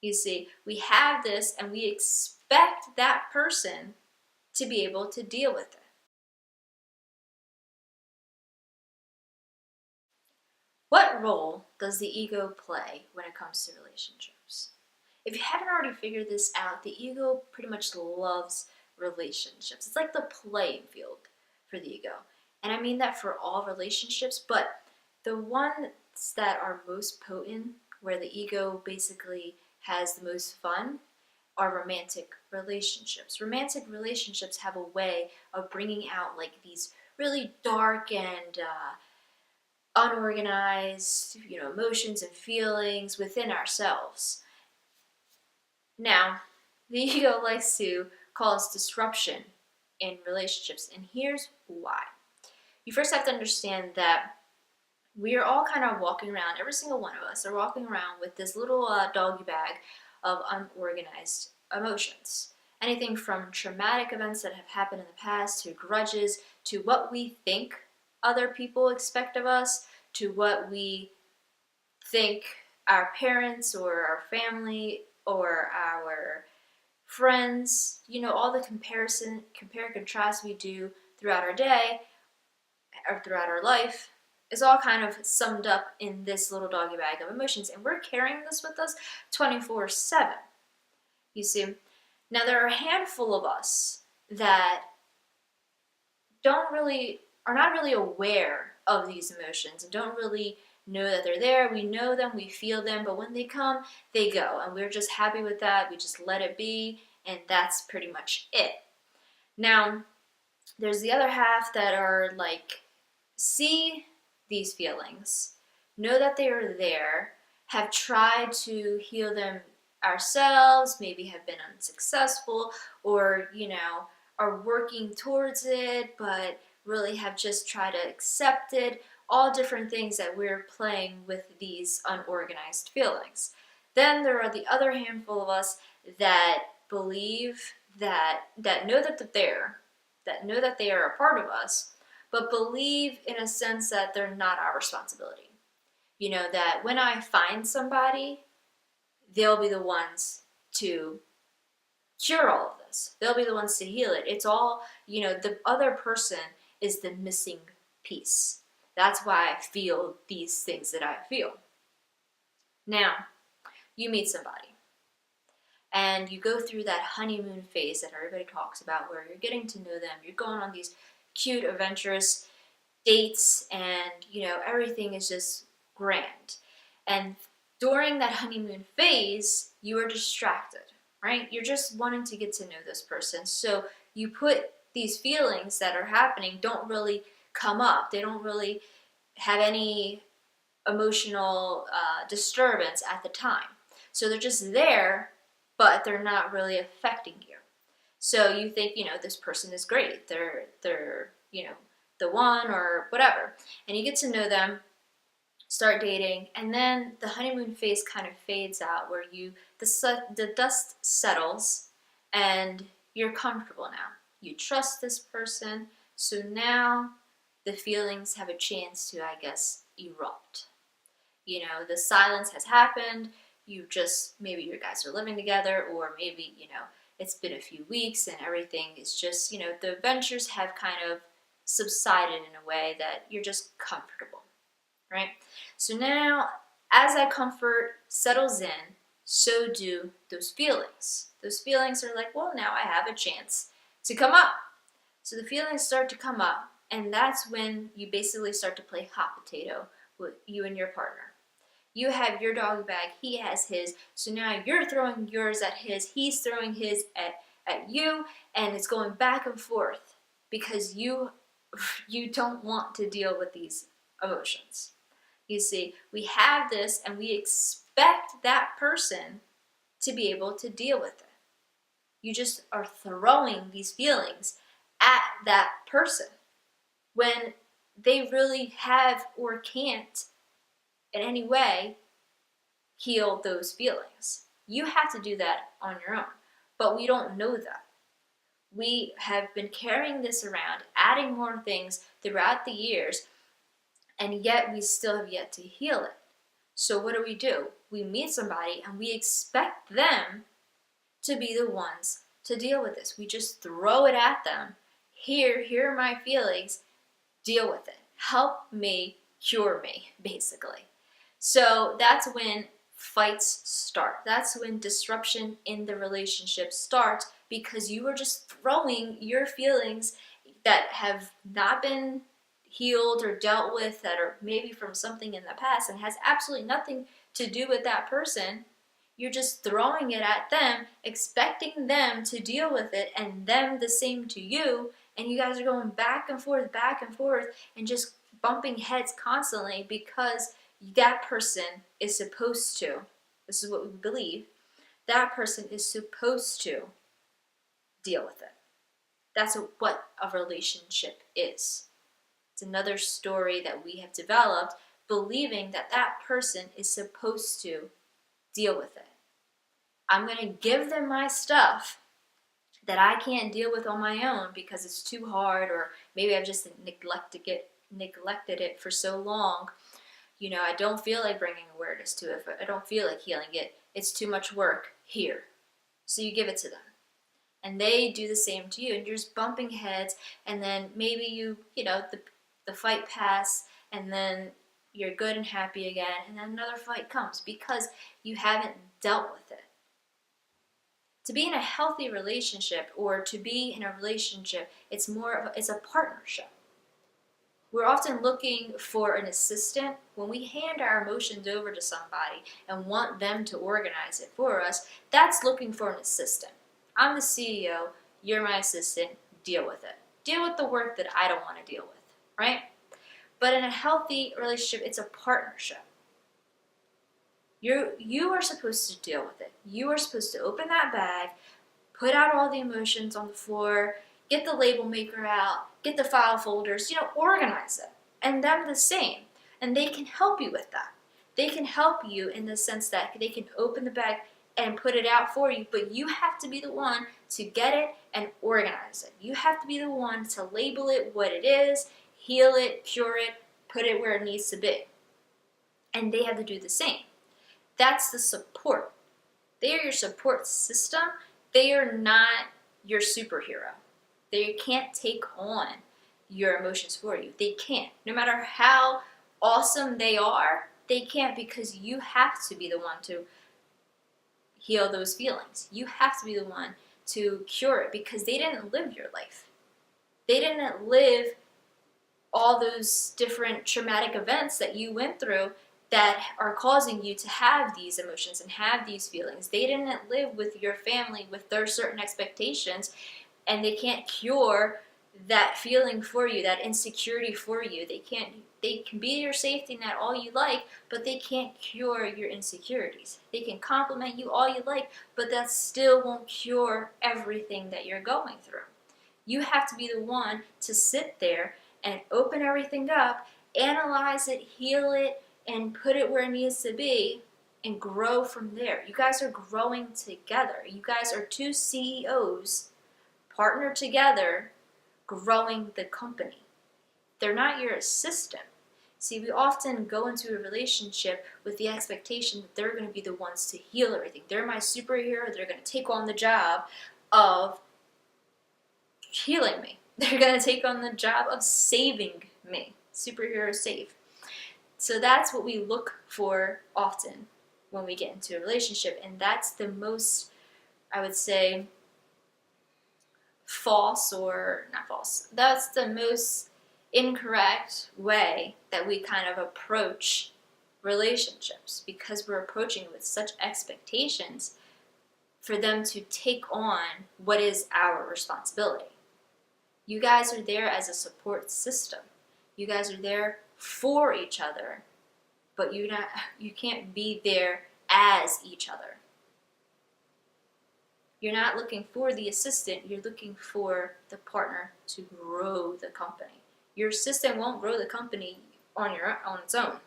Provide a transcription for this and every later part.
You see, we have this and we expect that person to be able to deal with it. What role does the ego play when it comes to relationships? If you haven't already figured this out, the ego pretty much loves relationships. It's like the playing field for the ego. And I mean that for all relationships, but the ones that are most potent, where the ego basically has the most fun, are romantic relationships. Romantic relationships have a way of bringing out like these really dark and unorganized, emotions and feelings within ourselves. Now, the ego likes to cause disruption in relationships, and here's why. You first have to understand that we are all kind of walking around, every single one of us are walking around with this little doggy bag of unorganized emotions. Anything from traumatic events that have happened in the past, to grudges, to what we think other people expect of us, to what we think our parents or our family or our friends, all the compare and contrast we do throughout our day or throughout our life is all kind of summed up in this little doggy bag of emotions, and we're carrying this with us 24/7. You see, now there are a handful of us that are not really aware of these emotions and don't really know that they're there. We know them, we feel them, but when they come, they go, and we're just happy with that. We just let it be, and that's pretty much it. Now, there's the other half that are like, see these feelings, know that they are there, have tried to heal them ourselves, maybe have been unsuccessful, or are working towards it, but really have just tried to accept it. All different things that we're playing with these unorganized feelings. Then there are the other handful of us that believe that know that they're there, that know that they are a part of us, but believe in a sense that they're not our responsibility. That when I find somebody, they'll be the ones to cure all of this. They'll be the ones to heal it. It's all, the other person is the missing piece. That's why I feel these things that I feel. Now, you meet somebody and you go through that honeymoon phase that everybody talks about, where you're getting to know them, you're going on these cute, adventurous dates, and everything is just grand. And during that honeymoon phase, you are distracted, right? You're just wanting to get to know this person. So you put these feelings that are happening don't really come up. They don't really have any emotional disturbance at the time. So they're just there, but they're not really affecting you. So you think, this person is great. They're the one or whatever. And you get to know them, start dating, and then the honeymoon phase kind of fades out, where the dust settles and you're comfortable now. You trust this person, so now the feelings have a chance to, I guess, erupt. The silence has happened. Maybe you guys are living together, or maybe, it's been a few weeks and everything is just, the adventures have kind of subsided in a way that you're just comfortable, right? So now, as that comfort settles in, so do those feelings. Those feelings are like, well, now I have a chance to come up. So the feelings start to come up, and that's when you basically start to play hot potato with you and your partner. You have your dog bag, he has his, so now you're throwing yours at his, he's throwing his at you, and it's going back and forth because you don't want to deal with these emotions. You see, we have this and we expect that person to be able to deal with it. You just are throwing these feelings at that person when they really have or can't in any way heal those feelings. You have to do that on your own, but we don't know that. We have been carrying this around, adding more things throughout the years, and yet we still have yet to heal it. So what do? we meet somebody and we expect them to be the ones to deal with this. We just throw it at them. Here are my feelings. Deal with it. Help me, cure me, basically. So that's when fights start. That's when disruption in the relationship starts, because you are just throwing your feelings that have not been healed or dealt with, that are maybe from something in the past and has absolutely nothing to do with that person. You're just throwing it at them, expecting them to deal with it, and them the same to you, and you guys are going back and forth, and just bumping heads constantly because that person is supposed to, this is what we believe, that person is supposed to deal with it. That's what a relationship is. It's another story that we have developed, believing that that person is supposed to deal with it. I'm going to give them my stuff that I can't deal with on my own because it's too hard, or maybe I've just neglected it for so long. You know, I don't feel like bringing awareness to it. I don't feel like healing it. It's too much work here. So you give it to them. And they do the same to you. And you're just bumping heads. And then maybe the fight pass. And then you're good and happy again. And then another fight comes because you haven't dealt with it. To be in a healthy relationship, or to be in a relationship, it's a partnership. We're often looking for an assistant. When we hand our emotions over to somebody and want them to organize it for us, that's looking for an assistant. I'm the CEO, you're my assistant, deal with it. Deal with the work that I don't want to deal with, right? But in a healthy relationship, it's a partnership. You are supposed to deal with it. You are supposed to open that bag, put out all the emotions on the floor, get the label maker out, get the file folders, organize it. And them the same. And they can help you with that. They can help you in the sense that they can open the bag and put it out for you, but you have to be the one to get it and organize it. You have to be the one to label it what it is, heal it, cure it, put it where it needs to be. And they have to do the same. That's the support. They are your support system. They are not your superhero. They can't take on your emotions for you. They can't. No matter how awesome they are, they can't, because you have to be the one to heal those feelings. You have to be the one to cure it, because they didn't live your life. They didn't live all those different traumatic events that you went through that are causing you to have these emotions and have these feelings. They didn't live with your family with their certain expectations, and they can't cure that feeling for you, that insecurity for you. They can be your safety net all you like, but they can't cure your insecurities. They can compliment you all you like, but that still won't cure everything that you're going through. You have to be the one to sit there and open everything up, analyze it, heal it, and put it where it needs to be, and grow from there. You guys are growing together. You guys are two CEOs partnered together, growing the company. They're not your assistant. See, we often go into a relationship with the expectation that they're going to be the ones to heal everything. They're my superhero. They're going to take on the job of healing me. They're going to take on the job of saving me. Superhero save. So that's what we look for often when we get into a relationship, and that's the most, I would say, that's the most incorrect way that we kind of approach relationships, because we're approaching it with such expectations for them to take on what is our responsibility. You guys are there as a support system. You guys are there for each other, but you can't be there as each other. You're not looking for the assistant, you're looking for the partner to grow the company. Your assistant won't grow the company on its own.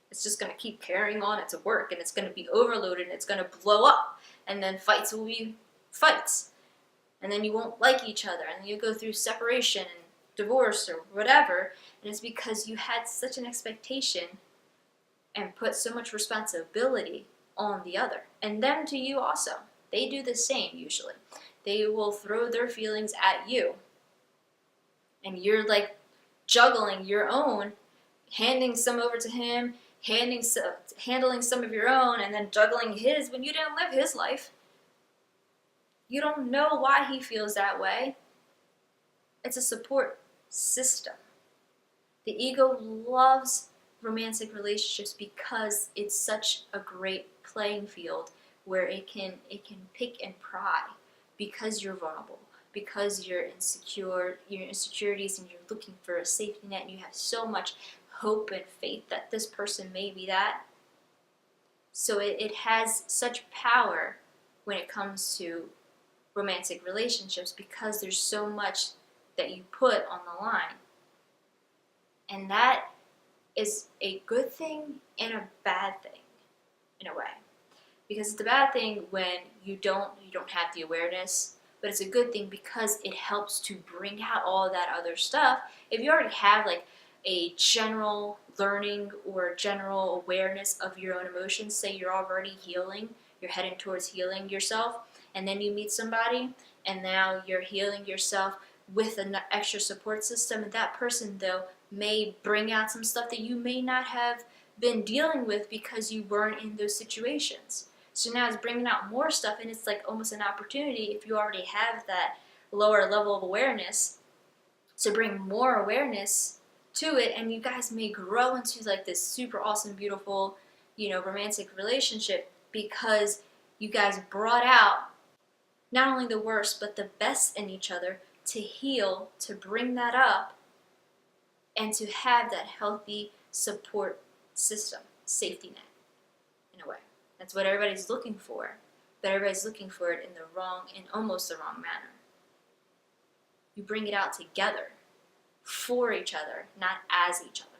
It's just going to keep carrying on its work, and it's going to be overloaded, and it's going to blow up, and then fights will be fights. And then you won't like each other, and then you go through separation and divorce or whatever, and it's because you had such an expectation and put so much responsibility on the other, and them to you also. They do the same usually. They will throw their feelings at you, and you're like juggling your own, handing some over to him, handling some of your own, and then juggling his when you didn't live his life. You don't know why he feels that way. It's a support system. The ego loves romantic relationships because it's such a great playing field where it can pick and pry because you're vulnerable, because you're insecure, your insecurities, and you're looking for a safety net, and you have so much hope and faith that this person may be that. So it has such power when it comes to romantic relationships because there's so much that you put on the line. And that is a good thing and a bad thing in a way. Because it's a bad thing when you don't have the awareness, but it's a good thing because it helps to bring out all that other stuff. If you already have like a general learning or general awareness of your own emotions, say you're already healing, you're heading towards healing yourself, and then you meet somebody and now you're healing yourself with an extra support system, and that person though may bring out some stuff that you may not have been dealing with because you weren't in those situations. So now it's bringing out more stuff, and it's like almost an opportunity, if you already have that lower level of awareness, to bring more awareness to it, and you guys may grow into like this super awesome, beautiful, romantic relationship because you guys brought out not only the worst but the best in each other to heal, to bring that up, and to have that healthy support system, safety net, in a way. That's what everybody's looking for, but everybody's looking for it in almost the wrong manner. You bring it out together, for each other, not as each other.